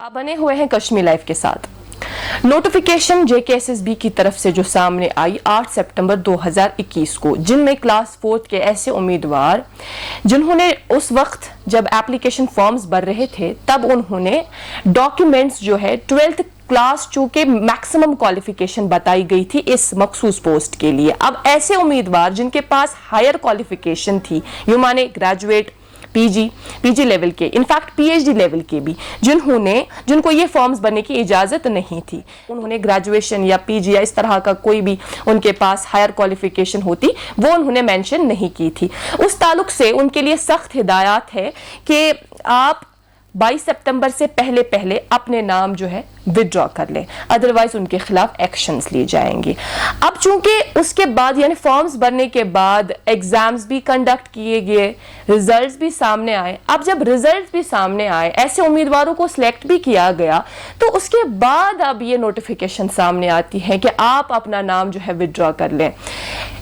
आप बने हुए हैं कश्मीर लाइव के साथ। नोटिफिकेशन जेकेएसएसबी की तरफ से जो सामने आई 8 सितंबर 2021 को, जिनमें क्लास 4 के ऐसे उम्मीदवार जिन्होंने उस वक्त जब एप्लीकेशन फॉर्म्स भर रहे थे तब उन्होंने डॉक्यूमेंट्स जो है 12th क्लास चूंकि मैक्सिमम क्वालिफिकेशन बताई गई थी इस मखसूस पोस्ट के लिए। अब ऐसे उम्मीदवार जिनके पास हायर क्वालिफिकेशन थी, यू माने ग्रेजुएट, पीजी लेवल के, इनफैक्ट पीएचडी लेवल के भी, जिनको ये फॉर्म्स भरने की इजाजत नहीं थी, उन्होंने ग्रेजुएशन या पीजी या इस तरह का कोई भी उनके पास हायर क्वालिफिकेशन होती वो उन्होंने मेंशन नहीं की थी। उस ताल्लुक से उनके लिए सख्त हिदायत है कि आप 22 सितंबर से पहले अपने नाम जो है विड्रॉ कर लें, अदरवाइज उनके खिलाफ एक्शंस लिए जाएंगे। अब चूंकि उसके बाद यानी फॉर्म्स भरने के बाद एग्जाम्स भी कंडक्ट किए गए, रिजल्ट्स भी सामने आए। अब जब रिजल्ट्स भी सामने आए, ऐसे उम्मीदवारों को सिलेक्ट भी किया गया, तो उसके बाद अब ये नोटिफिकेशन सामने आती है कि आप अपना नाम जो है विड्रॉ कर लें।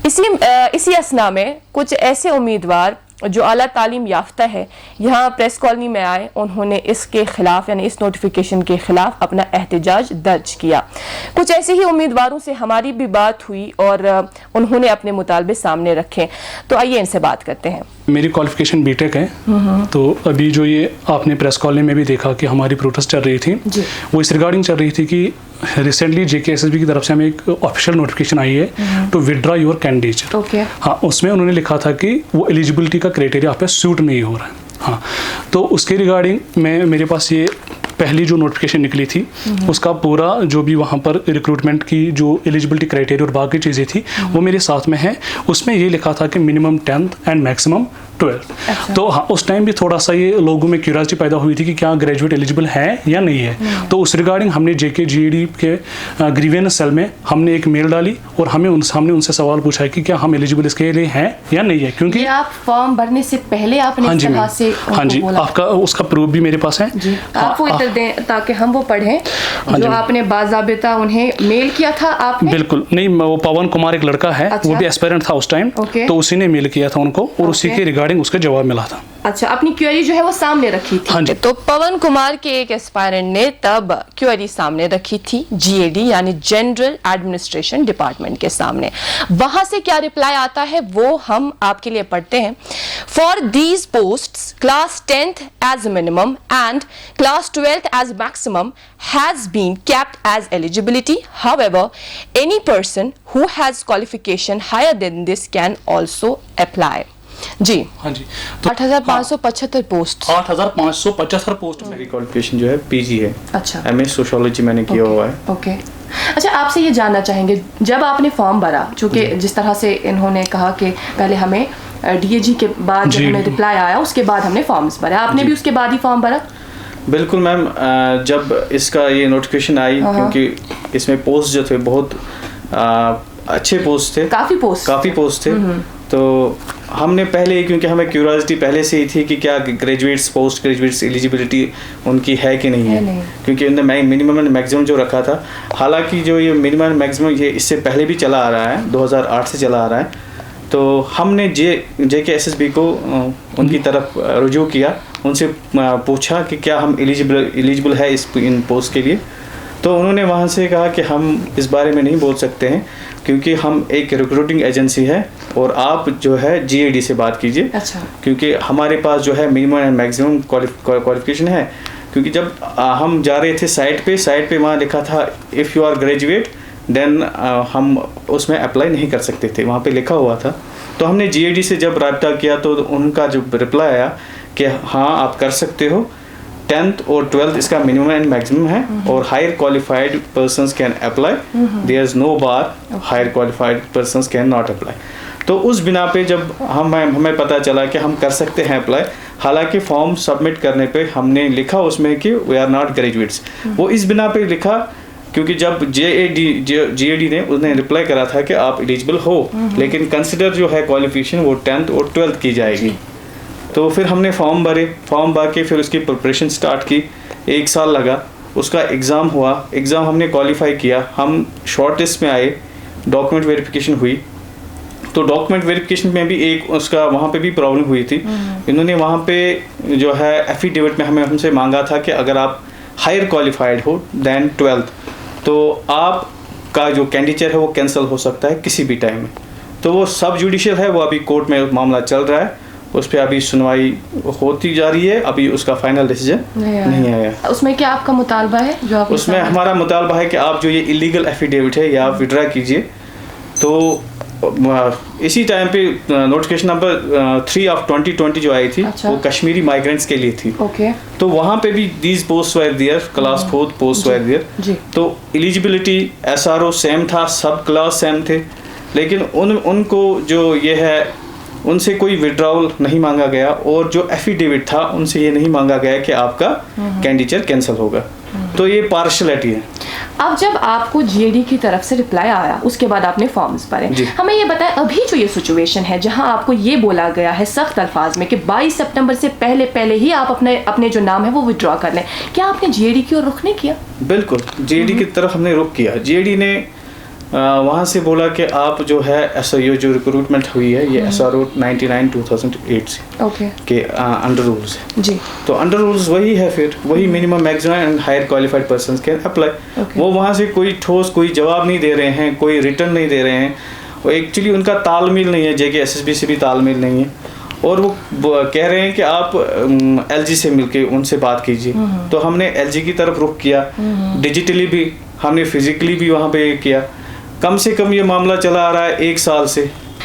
इसी असना में कुछ ऐसे उम्मीदवार जो आला तालीम याफ्ता है यहाँ प्रेस कॉलोनी में आए, उन्होंने इसके खिलाफ यानी इस नोटिफिकेशन के खिलाफ अपना एहतजाज दर्ज किया। कुछ ऐसे ही उम्मीदवारों से हमारी भी बात हुई और उन्होंने अपने मुतालबे सामने रखे, तो आइए इनसे बात करते हैं। मेरी क्वालिफिकेशन बीटेक है, तो अभी जो ये आपने प्रेस कॉलोनी में भी देखा कि हमारी प्रोटेस्ट चल रही थी, वो इस रिगार्डिंग चल रही थी कि रिसेंटली जेकेएसएसबी की तरफ से हमें एक ऑफिशियल नोटिफिकेशन आई है टू विड्रॉ योर कैंडिडेट। हाँ, उसमें उन्होंने लिखा था कि वो एलिजिबिलिटी का क्राइटेरिया आप पे सूट नहीं हो रहा है। हाँ, तो उसके रिगार्डिंग मेरे पास ये पहली जो नोटिफिकेशन निकली थी उसका पूरा जो भी वहाँ पर रिक्रूटमेंट की जो एलिजिबिलिटी क्राइटेरिया और बाकी चीज़ें थी वो मेरे साथ में है। उसमें ये लिखा था कि minimum 10th and maximum 12th। तो हाँ, उस टाइम भी थोड़ा सा ये लोगों में क्यूरियोसिटी पैदा हुई थी कि क्या ग्रेजुएट एलिजिबल है या नहीं है। तो उस रिगार्डिंग हमने जेके जीएडी के ग्रीवेंस सेल में हमने एक मेल डाली और हमने उनसे सवाल पूछा है कि क्या हम एलिजिबल इसके लिए हैं या नहीं है, क्योंकि आप फॉर्म भरने से पहले आपने हाँ जी आपका उसका प्रूफ भी मेरे पास है। आप वो इधर दें ताकि हम वो पढ़ें जो आपने बाज़ाबिता उन्हें मेल किया था। आपने बिल्कुल नहीं, वो पवन कुमार एक लड़का है, वो भी एस्पायरेंट था उस टाइम, तो उसी ने मेल किया था उनको और उसी के रिगार्डिंग उसका जवाब मिला था। अच्छा, अपनी क्वेरी जो है वो सामने रखी थी। हाँ जी। तो पवन कुमार के एक एस्पायरेंट ने तब क्वेरी सामने रखी थी जीएडी यानी जनरल एडमिनिस्ट्रेशन डिपार्टमेंट के सामने। वहां से क्या रिप्लाई आता है वो हम आपके लिए पढ़ते हैं। For these posts class 10th as minimum and class 12th as maximum has been kept as eligibility. However, any person who has qualification higher than this can also apply. जी हाँ जी, तो 8,575 पोस्ट 8,575 पोस्ट। मेरी qualification जो है PG है। अच्छा, MA sociology मैंने किया हुआ है। ओके। अच्छा, आपसे ये जानना चाहेंगे, जब आपने फॉर्म भरा, चूंकि जिस तरह से इन्होंने कहा कि पहले हमें डीएजी के बाद जब हमें रिप्लाई आया उसके बाद हमने फॉर्म्स भरा, आपने भी उसके बाद ही फॉर्म भरा? बिल्कुल मैम, जब इसका ये नोटिफिकेशन आई, क्योंकि इसमें पोस्ट जो थे बहुत अच्छे पोस्ट थे, काफ़ी पोस्ट थे, तो हमने पहले, क्योंकि हमें क्यूरियोसिटी पहले से ही थी कि क्या ग्रेजुएट्स पोस्ट ग्रेजुएट्स एलिजिबिलिटी उनकी है कि नहीं है, क्योंकि उन्होंने मिनिमम एंड मैक्सिमम जो रखा था, हालांकि जो ये मिनिमम एंड मैक्सिमम ये इससे पहले भी चला आ रहा है, 2008 से चला आ रहा है। तो हमने जेकेएसएसबी को उनकी तरफ रुजू किया, उनसे पूछा कि क्या हम एलिजिबल है इन पोस्ट के लिए। तो उन्होंने वहाँ से कहा कि हम इस बारे में नहीं बोल सकते हैं क्योंकि हम एक रिक्रूटिंग एजेंसी है और आप जो है जीएडी से बात कीजिए। अच्छा। क्योंकि हमारे पास जो है मिनिमम एंड मैक्सिमम क्वालिफिकेशन है, क्योंकि जब हम जा रहे थे साइट पे वहाँ लिखा था if you are graduate then हम उसमें अप्लाई नहीं कर सकते थे, वहाँ पे लिखा हुआ था। तो हमने जीएडी से जब रब्ता किया तो उनका जो रिप्लाई आया कि हाँ आप कर सकते हो, 10th और 12th इसका मिनिमम एंड मैक्सिमम है और higher qualified persons can apply, there is no bar, higher qualified persons can not apply. तो उस बिना पे जब हमें पता चला कि हम कर सकते हैं अप्लाई, हालांकि फॉर्म सबमिट करने पे हमने लिखा उसमें कि वी आर नॉट ग्रेजुएट्स, वो इस बिना पे लिखा क्योंकि जब जीएडी ने उसने रिप्लाई करा था कि आप एलिजिबल हो, लेकिन कंसिडर जो है क्वालिफिकेशन वो 10th और 12th की जाएगी। तो फिर हमने फॉर्म भर के फिर उसकी प्रिपरेशन स्टार्ट की, 1 साल लगा, उसका एग्ज़ाम हुआ, एग्ज़ाम हमने क्वालिफाई किया, हम शॉर्ट लिस्ट में आए, डॉक्यूमेंट वेरिफिकेशन हुई। तो डॉक्यूमेंट वेरिफिकेशन में भी एक उसका वहाँ पे भी प्रॉब्लम हुई थी। इन्होंने वहाँ पे जो है एफिडेविट में हमसे मांगा था कि अगर आप हायर क्वालिफाइड हो दैन 12th, तो आपका जो कैंडिडेट है वो कैंसिल हो सकता है किसी भी टाइम में। तो वो सब जुडिशियल है, वो अभी कोर्ट में मामला चल रहा है, उस पर अभी सुनवाई होती जा रही है, अभी उसका फाइनल डिसीजन नहीं आया। उसमें क्या आपका मुतालबा है? जो आप उसमें हमारा मुतालबा है कि आप जो ये इलीगल एफिडेविट है ये आप विड्रा कीजिए। तो इसी टाइम पे नोटिफिकेशन नंबर 3 ऑफ 2020 जो आई थी, वो कश्मीरी माइग्रेंट्स के लिए थी। तो वहाँ पे भी these post were there, class 4 post were there. तो एलिजिबिलिटी SRO सेम था, सब क्लास सेम थे, लेकिन उनको जो ये है उनसे कोई विड्रॉवल नहीं मांगा गया, और जो एफिडेविट था उनसे ये नहीं मांगा गया कि आपका कैंडिडेट कैंसिल होगा। तो ये पार्शलिटी है। अब जब आपको GAD की तरफ से रिप्लाई आया, उसके बाद आपने फॉर्म्स भरे, हमें ये बताएं अभी जो ये सिचुएशन है जहां आपको ये बोला गया है सख्त अल्फाज में कि 22 सितंबर से पहले ही आप अपने जो नाम है वो विड्रॉ कर लें, क्या आपने GAD की ओर रुख नहीं किया? बिल्कुल, GAD की तरफ हमने रुख किया। GAD ने वहाँ से बोला कि आप जो है SRO जो रिक्रूटमेंट हुई है ये SRO 99/2008 से के अंडर रूल्स है जी। तो अंडर रूल्स वही है, फिर वही minimum maximum and higher qualified persons can apply. वो वहाँ से कोई ठोस कोई जवाब नहीं दे रहे हैं, कोई रिटर्न नहीं दे रहे हैं, वो एक्चुअली उनका तालमेल नहीं है, JKSSB से भी तालमेल नहीं है, और वो कह रहे हैं कि आप LG से मिलके उनसे बात कीजिए। तो हमने LG की तरफ रुख किया, डिजिटली भी हमने फिजिकली भी वहाँ पे किया। कम से कम ये मामला चला आ रहा है 1 साल से।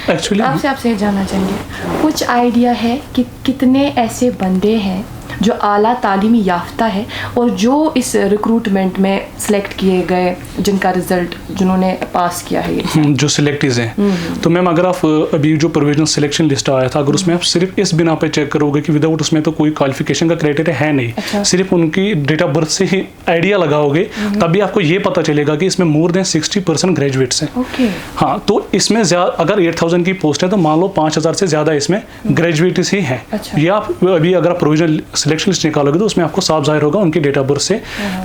एक्चुअली आपसे जानना चाहेंगे, कुछ आइडिया है कि कितने ऐसे बंदे हैं जो आला तालीमी याफ्ता है और जो इस रिक्रूटमेंट में सिलेक्ट किए गए, जिनका रिजल्ट जिन्होंने पास किया है, जो सिलेक्टीज हैं? तो मैम अगर आप अभी जो प्रोविजनल सिलेक्शन लिस्ट आया था, अगर उसमें आप सिर्फ इस बिना पे चेक करोगे कि विदाउट उसमें तो कोई क्वालिफिकेशन का क्राइटेरिया है नहीं, सिर्फ उनकी डेट ऑफ बर्थ से ही आइडिया लगाओगे, तभी आपको ये पता चलेगा कि इसमें मोर देन 60% ग्रेजुएट्स हैं। हाँ, तो इसमें अगर 8000 की पोस्ट है तो मान लो 5000 से ज़्यादा इसमें ग्रेजुएट्स ही हैं। ये आप अभी अगर आप प्रोविजनल सिलेक्शन लिस्ट निकालोगे तो उसमें आपको साफ जाहिर होगा, उनकी डेट ऑफ बर्थ से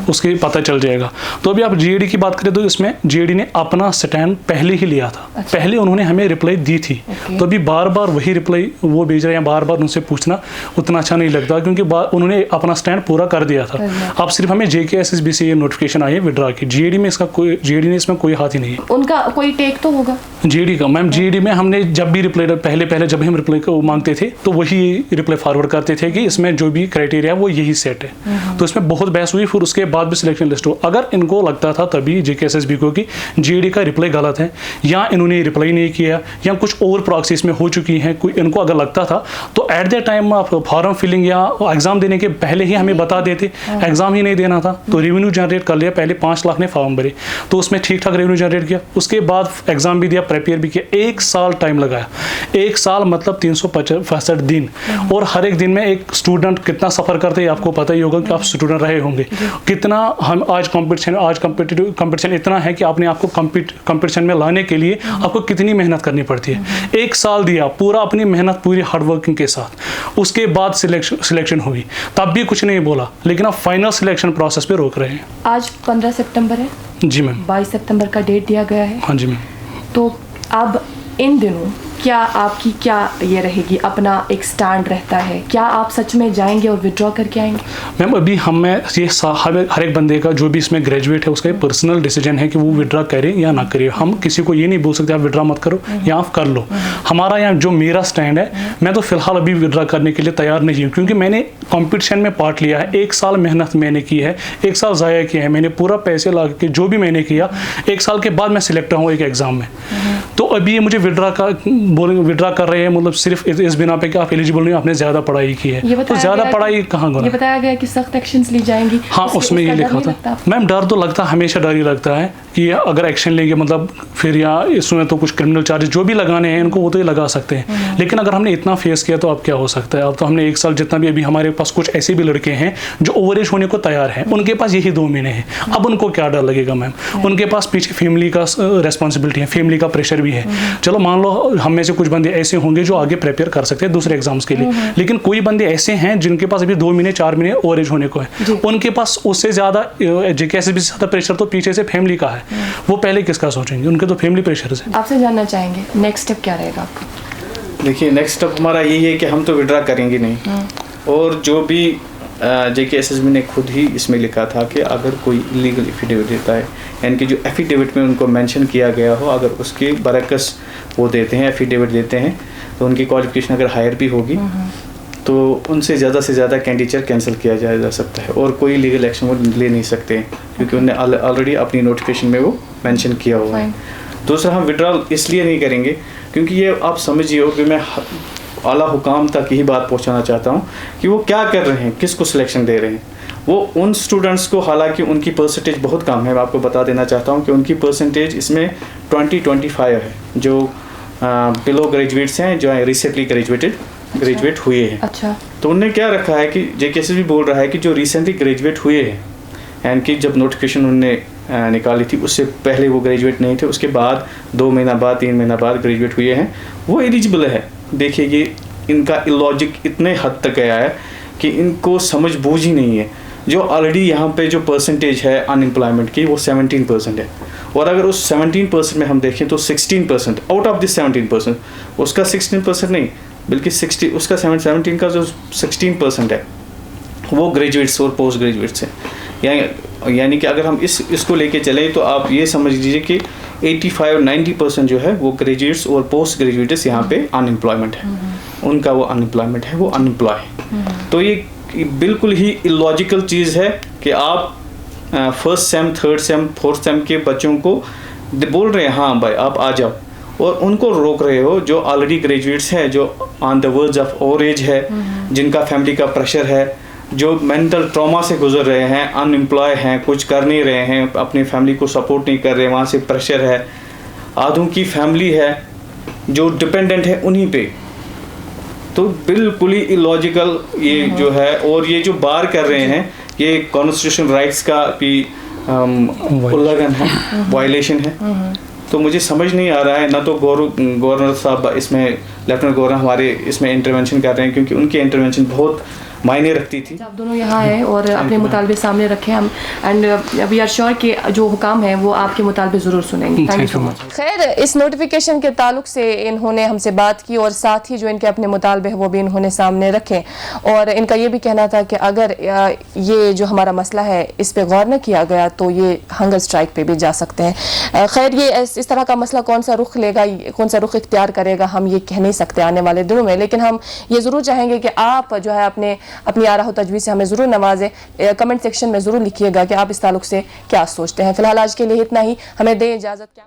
उसके पता चल जाएगा। तो अभी आप GAD की बात करें तो इसमें GAD ने अपना स्टैंड पहले ही लिया था। पहले उन्होंने हमें रिप्लाई दी थी, तो अभी बार बार वही रिप्लाई वो भेज रहे हैं, बार बार उनसे पूछना उतना अच्छा नहीं लगता, क्योंकि उन्होंने अपना स्टैंड पूरा कर दिया था। अब सिर्फ हमें JKSSB से ये नोटिफिकेशन आई है विड्रॉ की, GAD ने इसमें कोई हाथ ही नहीं है। उनका कोई टेक तो होगा GAD का? मैम GAD में हमने जब भी रिप्लाई पहले जब हम रिप्लाई को मांगते थे तो वही रिप्लाई फॉरवर्ड करते थे कि इसमें जो भी क्राइटेरिया वो यही सेट है। तो इसमें बहुत बहस हुई, फिर उसके बाद भी सिलेक्शन लिस्ट हो। अगर इनको लगता था तभी JKSSB को कि GAD का रिप्लाई गलत है, या इन्होंने रिप्लाई नहीं किया, या कुछ और प्रॉक्सी इसमें हो चुकी हैं, कोई इनको अगर लगता था तो एट द टाइम आप फॉर्म फिलिंग या एग्जाम देने के पहले ही हमें बता देते। एग्जाम ही नहीं देना था तो रेवेन्यू जनरेट कर लिया, पहले 5 लाख ने फॉर्म भरे तो उसमें ठीक ठाक रेवेन्यू जनरेट किया, उसके बाद एग्जाम भी दिया, प्रिपेयर भी किया, 1 साल टाइम लगाया। 1 साल मतलब 365 दिन, और हर एक दिन में एक स्टूडेंट कितना सफर करते हैं आपको पता ही होगा कि आप स्टूडेंट रहे होंगे, कितना हम आज कंपटीशन इतना है कि आपने आपको कंपटीशन में लाने के लिए आपको कितनी मेहनत करनी पड़ती है। 1 साल दिया पूरा, अपनी मेहनत पूरी हार्ड वर्किंग के साथ, उसके बाद सिलेक्शन हुई, तब भी कुछ नहीं बोला, लेकिन अब फाइनल सिलेक्शन प्रोसेस पे रोक रहे हैं। आज 15 सितंबर है जी मैम, 22 सितंबर का डेट दिया गया है। हाँ जी मैम। तो अब इन दिनों क्या आपकी क्या ये रहेगी, अपना एक स्टैंड रहता है, क्या आप सच में जाएंगे और विड्रॉ करके आएंगे? मैम अभी ये हर एक बंदे का जो भी इसमें ग्रेजुएट है उसका पर्सनल डिसीजन है कि वो विड्रॉ करे या ना करे। हम किसी को ये नहीं बोल सकते आप विड्रॉ मत करो या आप कर लो। हमारा यहाँ जो मेरा स्टैंड है, मैं तो फिलहाल अभी विड्रॉ करने के लिए तैयार नहीं हूँ, क्योंकि मैंने कॉम्पिटिशन में पार्ट लिया है, 1 साल मेहनत मैंने की है, 1 साल ज़ाया किया है मैंने, पूरा पैसे लगा के जो भी मैंने किया, 1 साल के बाद मैं सिलेक्ट हूँ एक एग्जाम में। तो अभी ये मुझे विड्रॉ कर रहे हैं, मतलब सिर्फ इस बिना पे कि आप एलिजिबल नहीं, आपने ज्यादा पढ़ाई की है, तो ज्यादा पढ़ाई कहाँ गया? ये बताया गया कि सख्त एक्शंस ली जाएंगी। हाँ, उसमें ये लिखा था मैम। डर तो लगता, हमेशा डर ही लगता है कि अगर एक्शन लेंगे मतलब फिर या इसमें तो कुछ क्रिमिनल चार्जेस जो भी लगाने हैं इनको वो तो ही लगा सकते हैं, लेकिन अगर हमने इतना फेस किया तो अब क्या हो सकता है। अब तो हमने 1 साल जितना भी, अभी हमारे पास कुछ ऐसे भी लड़के हैं जो ओवर एज होने को तैयार हैं, उनके पास यही 2 महीने हैं, अब उनको क्या डर लगेगा मैम? उनके पास पीछे फैमिली का रेस्पॉन्सिबिलिटी है, फैमिली का प्रेशर भी है। चलो मान लो हम में से कुछ बंदे ऐसे होंगे जो आगे प्रिपेयर कर सकते हैं दूसरे एग्जाम्स के लिए, लेकिन कोई बंदे ऐसे हैं जिनके पास अभी 2 महीने 4 महीने ओवर एज होने को है, उनके पास उससे ज्यादा JKSSB से ज्यादा प्रेशर तो पीछे से फैमिली का है, वो पहले किसका सोचेंगे? उनके तो फैमिली प्रेशर है। आपसे जानना चाहेंगे नेक्स्ट स्टेप क्या रहेगा आपका? देखिए नेक्स्ट स्टेप हमारा यही है कि हम तो विड्रॉ करेंगे नहीं, और जो भी JKSSB ने खुद ही इसमें लिखा था कि अगर कोई इलीगल एफिडेविट देता है, यानी कि जो एफिडेविट में उनको मेंशन किया गया हो, अगर उसके बरकस वो देते हैं, एफिडेविट देते हैं, तो उनकी क्वालिफिकेशन अगर हायर भी होगी तो उनसे ज़्यादा से ज़्यादा कैंडिडेचर कैंसिल किया जा सकता है और कोई लीगल एक्शन वो ले नहीं सकते हैं, क्योंकि उन्होंने ऑलरेडी अपनी नोटिफिकेशन में वो मेंशन किया हुआ है। दूसरा, हम विड्रॉल इसलिए नहीं करेंगे क्योंकि ये आप समझिए कि मैं आला हुकाम तक यही बात पहुंचाना चाहता हूं कि वो क्या कर रहे हैं, किसको सिलेक्शन दे रहे हैं। वो उन स्टूडेंट्स को, हालांकि उनकी परसेंटेज बहुत कम है, मैं आपको बता देना चाहता हूं कि उनकी परसेंटेज इसमें 20-25 है, जो बिलो ग्रेजुएट्स हैं, जो रिसेंटली ग्रेजुएट हुए हैं। अच्छा। तो उनने क्या रखा है कि JKSSB बोल रहा है कि जो रिसेंटली ग्रेजुएट हुए हैं, यानी कि जब नोटिफिकेशन उन्होंने निकाली थी उससे पहले वो ग्रेजुएट नहीं थे, उसके बाद 2 महीना बाद 3 महीना बाद ग्रेजुएट हुए हैं, वो एलिजिबल है। देखिए, ये इनका इलॉजिक इतने हद तक गया है कि इनको समझ बूझ ही नहीं है। जो ऑलरेडी यहाँ पे जो परसेंटेज है अनएम्प्लॉयमेंट की वो 17% है, और अगर उस 17% में हम देखें तो 16% आउट ऑफ दिस 17%, उसका 16% नहीं बल्कि 60, उसका 17 का जो 16% है वो ग्रेजुएट्स और पोस्ट ग्रेजुएट्स हैं। यानी कि अगर हम इसको लेके चलें तो आप ये समझ लीजिए कि 85-90% जो है वो ग्रेजुएट्स और पोस्ट ग्रेजुएट्स यहाँ पे अनएम्प्लॉयमेंट है, उनका वो अनएम्प्लॉयमेंट है, वो अनएम्प्लॉय है। तो ये बिल्कुल ही इलॉजिकल चीज़ है कि आप first sem, third same, fourth same के बच्चों को बोल रहे हैं हाँ भाई आप आ जाओ, और उनको रोक रहे हो जो ऑलरेडी ग्रेजुएट्स हैं, जो on the verge of over age है, जिनका फैमिली का प्रेशर है, जो मेंटल ट्रॉमा से गुजर रहे हैं, अनएम्प्लॉय हैं, कुछ कर नहीं रहे हैं, अपनी फैमिली को सपोर्ट नहीं कर रहे, वहाँ से प्रेशर है, आधों की फैमिली है जो डिपेंडेंट है उन्हीं पे। तो बिल्कुल ही इलॉजिकल ये जो है, और ये जो बार कर रहे हैं ये कॉन्स्टिट्यूशन राइट्स का भी उल्लंघन है, वायलेशन है। तो मुझे समझ नहीं आ रहा है, ना तो गवर्नर साहब इसमें, लेफ्टिनेंट गवर्नर हमारे इसमें इंटरवेंशन कर रहे हैं, क्योंकि उनकी इंटरवेंशन बहुत मायने रखती थी। आप दोनों यहाँ हैं और अपने मुतालबे सामने रखे हम, एंड वी आर श्योर कि जो हुकाम है वो आपके मुतालबे ज़रूर सुनेंगे। Thank you so much. खैर, इस नोटिफिकेशन के ताल्लुक से इन्होंने हमसे बात की और साथ ही जो इनके अपने मुतालबे हैं वो भी इन्होंने सामने रखे, और इनका ये भी कहना था कि अगर ये जो हमारा मसला है इस पर गौर न किया गया तो ये हंगर स्ट्राइक पे भी जा सकते हैं। खैर, ये इस तरह का मसला कौन सा रुख लेगा, कौन सा रुख इख्तियार करेगा, हम ये कह नहीं सकते आने वाले दिनों में, लेकिन हम ये ज़रूर चाहेंगे कि आप जो है अपनी आरा हो तजवीज़ से हमें ज़रूर नवाजें। कमेंट सेक्शन में ज़रूर लिखिएगा कि आप इस ताल्लुक से क्या सोचते हैं। फिलहाल आज के लिए इतना ही, हमें दें इजाज़त। क्या